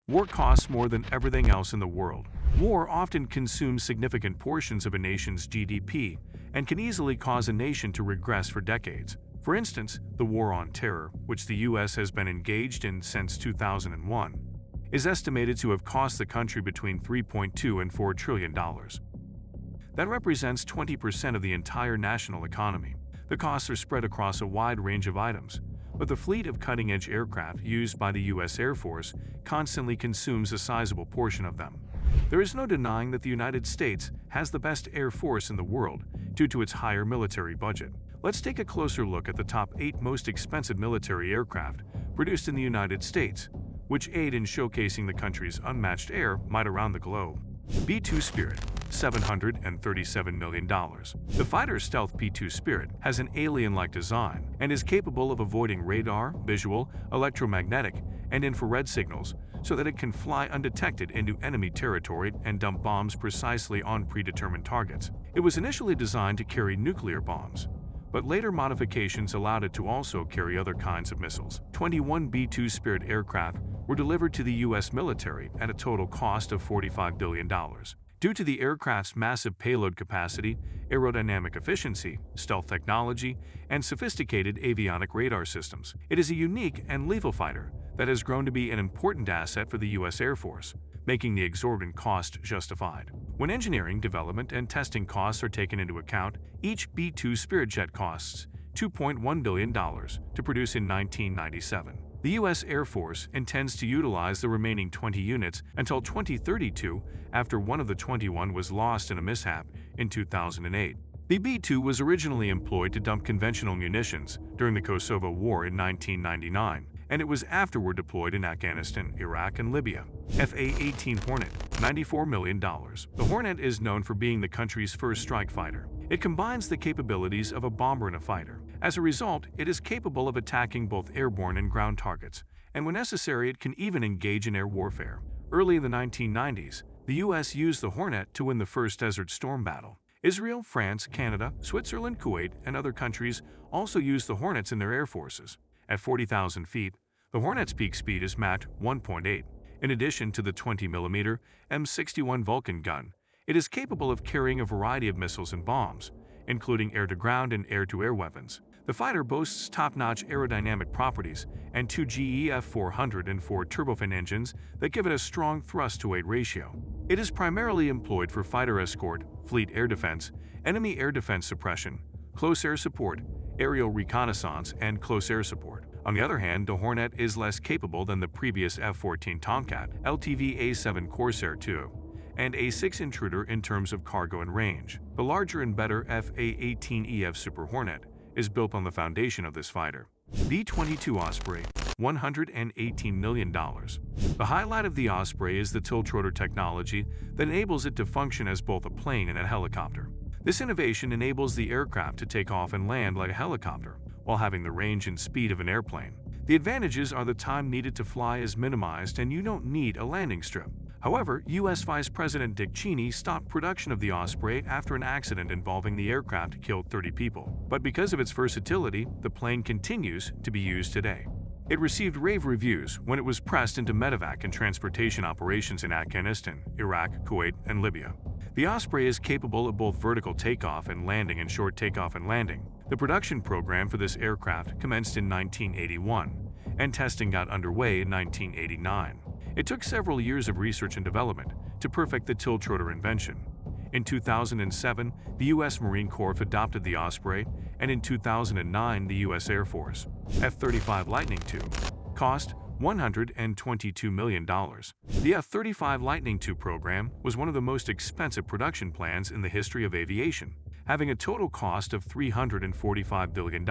War costs more than everything else in the world. War often consumes significant portions of a nation's GDP and can easily cause a nation to regress for decades. For instance, the War on Terror, which the U.S. has been engaged in since 2001, is estimated to have cost the country between $3.2 and $4 trillion. That represents 20% of the entire national economy. The costs are spread across a wide range of items, but the fleet of cutting-edge aircraft used by the U.S. Air Force constantly consumes a sizable portion of them. There is no denying that the United States has the best Air Force in the world due to its higher military budget. Let's take a closer look at the top 8 most expensive military aircraft produced in the United States, which aid in showcasing the country's unmatched air might around the globe. B-2 Spirit, $737 million. The fighter's stealth P-2 Spirit has an alien-like design and is capable of avoiding radar, visual, electromagnetic, and infrared signals so that it can fly undetected into enemy territory and dump bombs precisely on predetermined targets. It was initially designed to carry nuclear bombs, but later modifications allowed it to also carry other kinds of missiles. 21 B-2 Spirit aircraft were delivered to the U.S. military at a total cost of $45 billion. Due to the aircraft's massive payload capacity, aerodynamic efficiency, stealth technology, and sophisticated avionic radar systems, it is a unique and lethal fighter that has grown to be an important asset for the U.S. Air Force, making the exorbitant cost justified. When engineering, development, and testing costs are taken into account, each B-2 Spirit jet costs $2.1 billion to produce in 1997. The U.S. Air Force intends to utilize the remaining 20 units until 2032 after one of the 21 was lost in a mishap in 2008. The B-2 was originally employed to dump conventional munitions during the Kosovo War in 1999, and it was afterward deployed in Afghanistan, Iraq, and Libya. FA-18 Hornet, $94 million. The Hornet is known for being the country's first strike fighter. It combines the capabilities of a bomber and a fighter. As a result, it is capable of attacking both airborne and ground targets, and when necessary it can even engage in air warfare. Early in the 1990s, the U.S. used the Hornet to win the first Desert Storm battle. Israel, France, Canada, Switzerland, Kuwait, and other countries also used the Hornets in their air forces. At 40,000 feet, the Hornet's peak speed is Mach 1.8. In addition to the 20mm M61 Vulcan gun, it is capable of carrying a variety of missiles and bombs, including air-to-ground and air-to-air weapons. The fighter boasts top-notch aerodynamic properties and 2 GE F404 turbofan engines that give it a strong thrust-to-weight ratio. It is primarily employed for fighter escort, fleet air defense, enemy air defense suppression, close air support, aerial reconnaissance, and close air support. On the other hand, the Hornet is less capable than the previous F-14 Tomcat, LTV A-7 Corsair II, and A-6 Intruder in terms of cargo and range. The larger and better FA-18EF Super Hornet is built on the foundation of this fighter. B-22 Osprey, $118 million. The highlight of the Osprey is the tiltrotor technology that enables it to function as both a plane and a helicopter. This innovation enables the aircraft to take off and land like a helicopter, while having the range and speed of an airplane. The advantages are the time needed to fly is minimized and you don't need a landing strip. However, U.S. Vice President Dick Cheney stopped production of the Osprey after an accident involving the aircraft killed 30 people. But because of its versatility, the plane continues to be used today. It received rave reviews when it was pressed into medevac and transportation operations in Afghanistan, Iraq, Kuwait, and Libya. The Osprey is capable of both vertical takeoff and landing and short takeoff and landing. The production program for this aircraft commenced in 1981, and testing got underway in 1989. It took several years of research and development to perfect the tiltrotor invention. In 2007, the U.S. Marine Corps adopted the Osprey, and in 2009, the U.S. Air Force. F-35 Lightning II. Cost $122 million. The F-35 Lightning II program was one of the most expensive production plans in the history of aviation, having a total cost of $345 billion.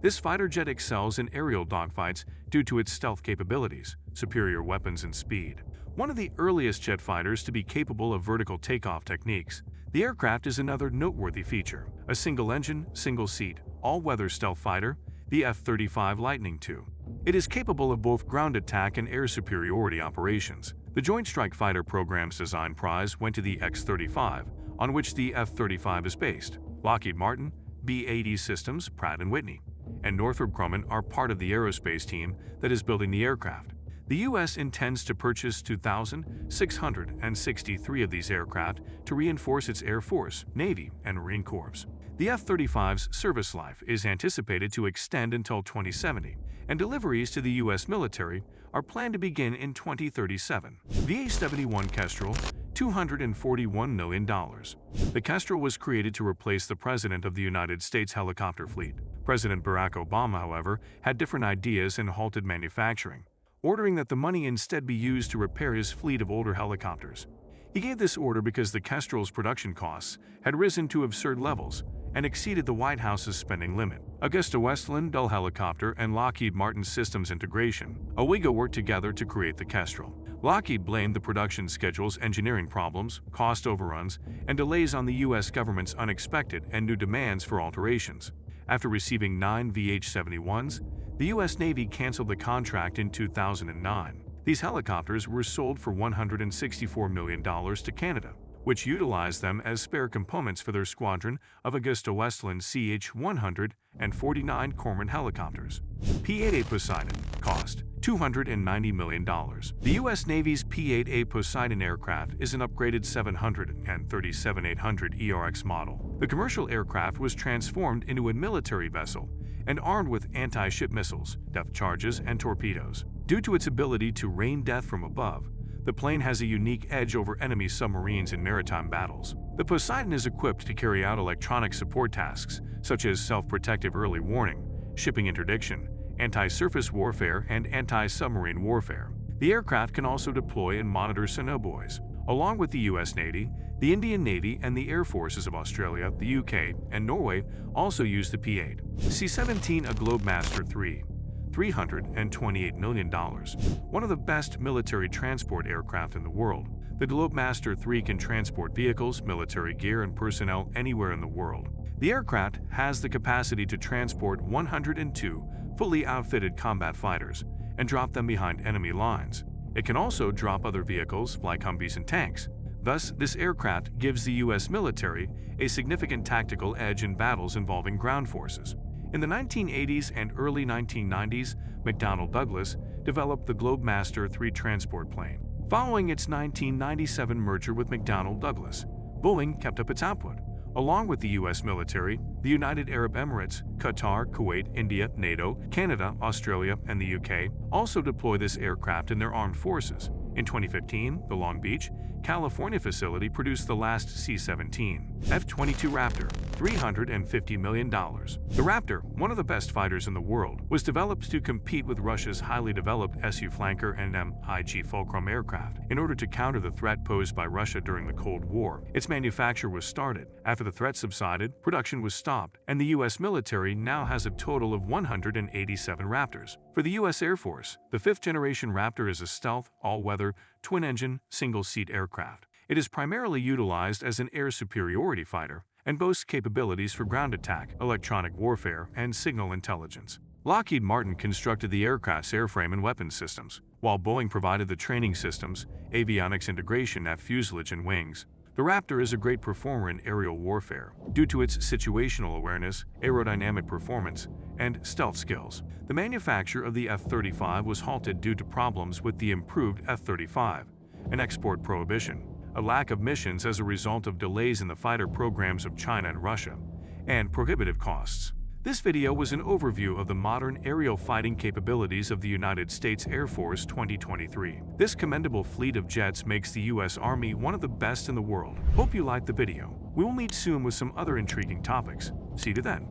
This fighter jet excels in aerial dogfights due to its stealth capabilities, superior weapons, and speed. One of the earliest jet fighters to be capable of vertical takeoff techniques, the aircraft is another noteworthy feature. A single-engine, single-seat, all-weather stealth fighter, the F-35 Lightning II. It is capable of both ground attack and air superiority operations. The Joint Strike Fighter program's design prize went to the X-35, on which the F-35 is based. Lockheed Martin, B-80 Systems, Pratt & Whitney, and Northrop Grumman are part of the aerospace team that is building the aircraft. The U.S. intends to purchase 2,663 of these aircraft to reinforce its Air Force, Navy, and Marine Corps. The F-35's service life is anticipated to extend until 2070, and deliveries to the U.S. military are planned to begin in 2037. The A-71 Kestrel, $241 million. The Kestrel was created to replace the President of the United States helicopter fleet. President Barack Obama, however, had different ideas and halted manufacturing, ordering that the money instead be used to repair his fleet of older helicopters. He gave this order because the Kestrel's production costs had risen to absurd levels and exceeded the White House's spending limit. AgustaWestland, Bell Helicopter, and Lockheed Martin Systems Integration, Owego, worked together to create the Kestrel. Lockheed blamed the production schedule's engineering problems, cost overruns, and delays on the U.S. government's unexpected and new demands for alterations. After receiving 9 VH-71s, the U.S. Navy canceled the contract in 2009. These helicopters were sold for $164 million to Canada, which utilized them as spare components for their squadron of AgustaWestland CH-100 and 49 Cormorant helicopters. P-8A Poseidon cost $290 million. The U.S. Navy's P-8A Poseidon aircraft is an upgraded 737-800 ERX model. The commercial aircraft was transformed into a military vessel and armed with anti-ship missiles, depth charges, and torpedoes. Due to its ability to rain death from above, the plane has a unique edge over enemy submarines in maritime battles. The Poseidon is equipped to carry out electronic support tasks such as self-protective early warning, shipping interdiction, anti-surface warfare, and anti-submarine warfare. The aircraft can also deploy and monitor sonobuoys. Along with the U.S. Navy, the Indian Navy and the Air Forces of Australia, the UK, and Norway also use the P-8. C-17, a Globemaster III, $328 million. One of the best military transport aircraft in the world, the Globemaster III can transport vehicles, military gear, and personnel anywhere in the world. The aircraft has the capacity to transport 102 fully outfitted combat fighters and drop them behind enemy lines. It can also drop other vehicles like Humvees and tanks. Thus, this aircraft gives the U.S. military a significant tactical edge in battles involving ground forces. In the 1980s and early 1990s, McDonnell Douglas developed the Globemaster III transport plane. Following its 1997 merger with McDonnell Douglas, Boeing kept up its output. Along with the U.S. military, the United Arab Emirates, Qatar, Kuwait, India, NATO, Canada, Australia, and the UK also deploy this aircraft in their armed forces. In 2015, the Long Beach, California facility produced the last C-17 F-22 Raptor, $350 million. The Raptor, one of the best fighters in the world, was developed to compete with Russia's highly developed Su Flanker and MiG Fulcrum aircraft. In order to counter the threat posed by Russia during the Cold War, its manufacture was started. After the threat subsided, production was stopped, and the U.S. military now has a total of 187 Raptors. For the U.S. Air Force, the fifth-generation Raptor is a stealth, all-weather, twin-engine, single-seat aircraft. It is primarily utilized as an air superiority fighter and boasts capabilities for ground attack, electronic warfare, and signal intelligence. Lockheed Martin constructed the aircraft's airframe and weapons systems, while Boeing provided the training systems, avionics integration at fuselage and wings. The Raptor is a great performer in aerial warfare due to its situational awareness, aerodynamic performance, and stealth skills. The manufacture of the F-35 was halted due to problems with the improved F-35, an export prohibition, a lack of missions as a result of delays in the fighter programs of China and Russia, and prohibitive costs. This video was an overview of the modern aerial fighting capabilities of the United States Air Force 2023. This commendable fleet of jets makes the U.S. Army one of the best in the world. Hope you liked the video. We will meet soon with some other intriguing topics. See you then.